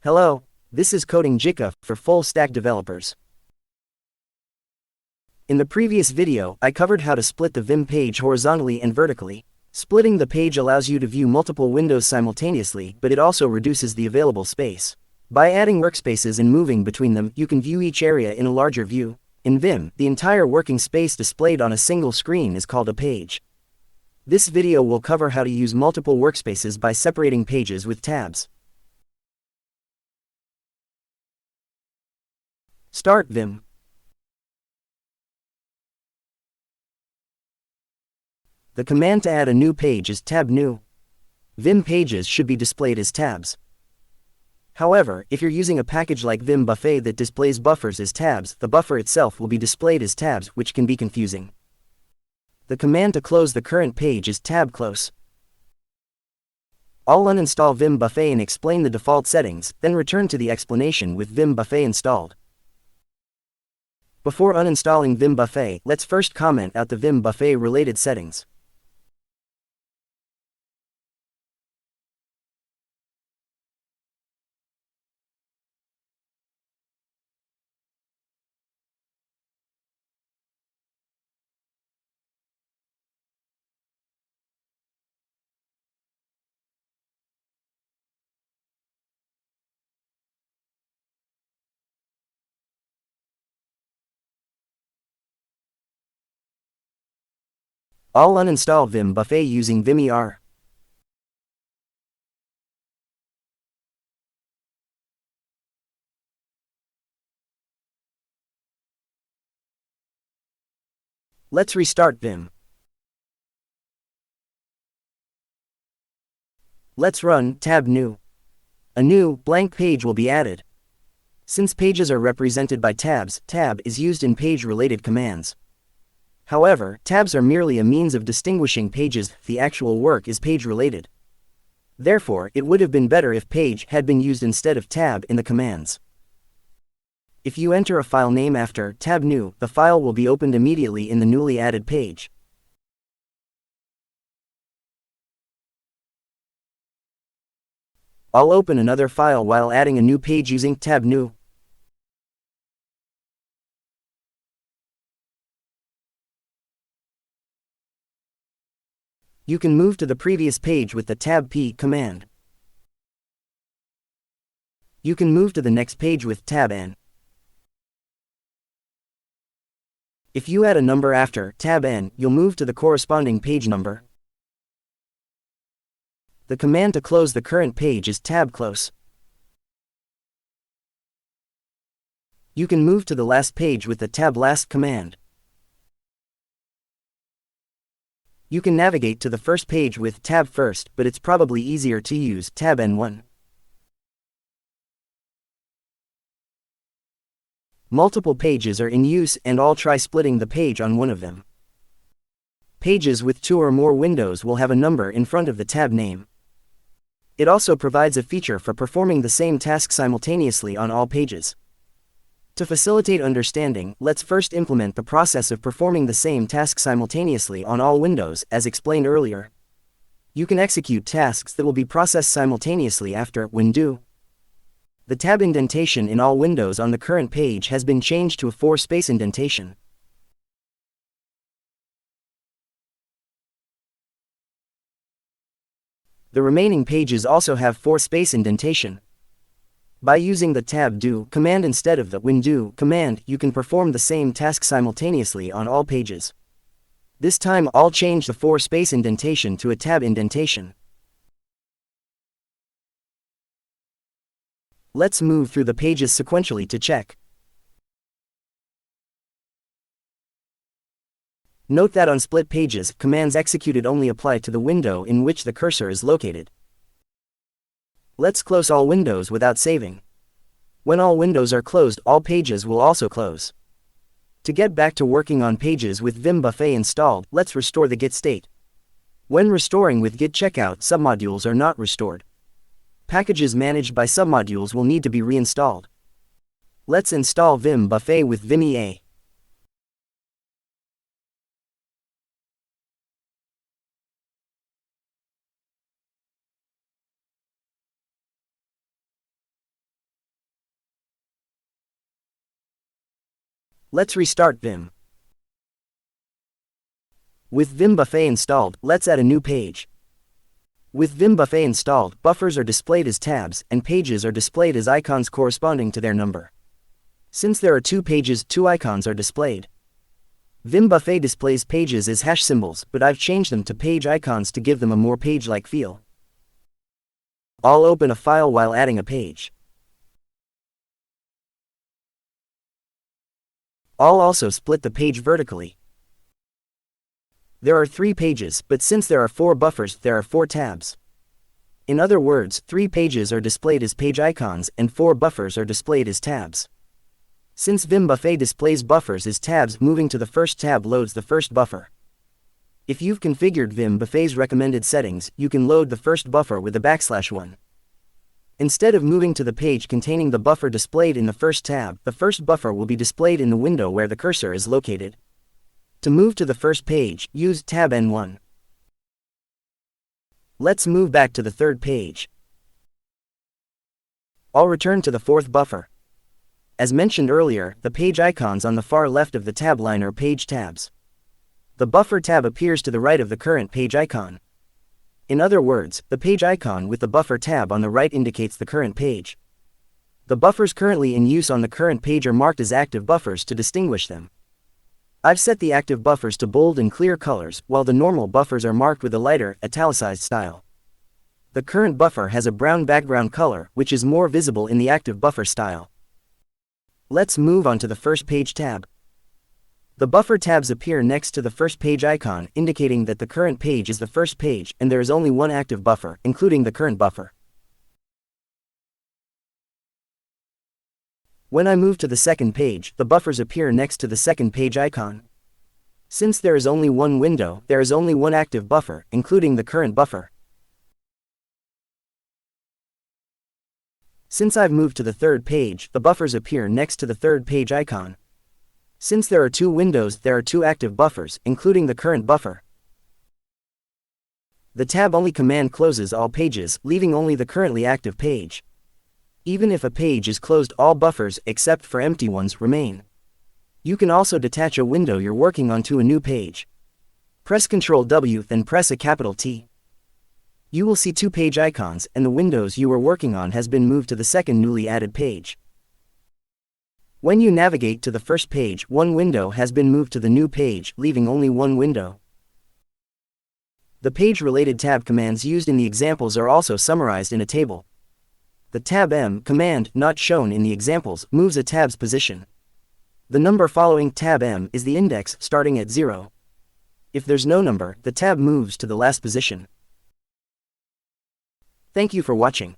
Hello, this is Coding Gicha for full-stack developers. In the previous video, I covered how to split the Vim page horizontally and vertically. Splitting the page allows you to view multiple windows simultaneously, but it also reduces the available space. By adding workspaces and moving between them, you can view each area in a larger view. In Vim, the entire working space displayed on a single screen is called a page. This video will cover how to use multiple workspaces by separating pages with tabs. Start Vim. The command to add a new page is tab new. Vim pages should be displayed as tabs. However, if you're using a package like vim-buffet that displays buffers as tabs, the buffer itself will be displayed as tabs, which can be confusing. The command to close the current page is tab close. I'll uninstall vim-buffet and explain the default settings, then return to the explanation with vim-buffet installed. Before uninstalling vim-buffet, let's first comment out the vim-buffet related settings. I'll uninstall vim-buffet using vim-er. Let's restart Vim. Let's run tab new. A new, blank page will be added. Since pages are represented by tabs, tab is used in page-related commands. However, tabs are merely a means of distinguishing pages, the actual work is page-related. Therefore, it would have been better if page had been used instead of tab in the commands. If you enter a file name after tab new, the file will be opened immediately in the newly added page. I'll open another file while adding a new page using tab new. You can move to the previous page with the tab p command. You can move to the next page with tab n. If you add a number after tab n, you'll move to the corresponding page number. The command to close the current page is tab close. You can move to the last page with the tab last command. You can navigate to the first page with tab first, but it's probably easier to use tab n1. Multiple pages are in use, and I'll try splitting the page on one of them. Pages with 2 or more windows will have a number in front of the tab name. It also provides a feature for performing the same task simultaneously on all pages. To facilitate understanding, let's first implement the process of performing the same task simultaneously on all windows, as explained earlier. You can execute tasks that will be processed simultaneously after when due. The tab indentation in all windows on the current page has been changed to a 4-space indentation. The remaining pages also have 4-space indentation. By using the tab do command instead of the when do command, you can perform the same task simultaneously on all pages. This time I'll change the 4-space indentation to a tab indentation. Let's move through the pages sequentially to check. Note that on split pages, commands executed only apply to the window in which the cursor is located. Let's close all windows without saving. When all windows are closed, all pages will also close. To get back to working on pages with vim-buffet installed, let's restore the git state. When restoring with git checkout, submodules are not restored. Packages managed by submodules will need to be reinstalled. Let's install vim-buffet with vim-er. Let's restart Vim. With vim-buffet installed, let's add a new page. With vim-buffet installed, buffers are displayed as tabs, and pages are displayed as icons corresponding to their number. Since there are 2 pages, 2 icons are displayed. Vim-buffet displays pages as hash symbols, but I've changed them to page icons to give them a more page-like feel. I'll open a file while adding a page. I'll also split the page vertically. There are 3 pages, but since there are 4 buffers, there are 4 tabs. In other words, 3 pages are displayed as page icons, and 4 buffers are displayed as tabs. Since vim-buffet displays buffers as tabs, moving to the first tab loads the first buffer. If you've configured vim-buffet's recommended settings, you can load the first buffer with a \1. Instead of moving to the page containing the buffer displayed in the first tab, the first buffer will be displayed in the window where the cursor is located. To move to the first page, use tab N1. Let's move back to the third page. I'll return to the fourth buffer. As mentioned earlier, the page icons on the far left of the tab line are page tabs. The buffer tab appears to the right of the current page icon. In other words, the page icon with the buffer tab on the right indicates the current page. The buffers currently in use on the current page are marked as active buffers to distinguish them. I've set the active buffers to bold and clear colors, while the normal buffers are marked with a lighter, italicized style. The current buffer has a brown background color, which is more visible in the active buffer style. Let's move on to the first page tab. The buffer tabs appear next to the first page icon, indicating that the current page is the first page, and there is only one active buffer, including the current buffer. When I move to the second page, the buffers appear next to the second page icon. Since there is only one window, there is only one active buffer, including the current buffer. Since I've moved to the third page, the buffers appear next to the third page icon. Since there are 2 windows, there are 2 active buffers, including the current buffer. The tab-only command closes all pages, leaving only the currently active page. Even if a page is closed, all buffers, except for empty ones, remain. You can also detach a window you're working on to a new page. Press Ctrl W, then press a capital T. You will see 2 page icons, and the windows you were working on has been moved to the second newly added page. When you navigate to the first page, one window has been moved to the new page, leaving only one window. The page-related tab commands used in the examples are also summarized in a table. The tab M command, not shown in the examples, moves a tab's position. The number following tab M is the index, starting at 0. If there's no number, the tab moves to the last position. Thank you for watching.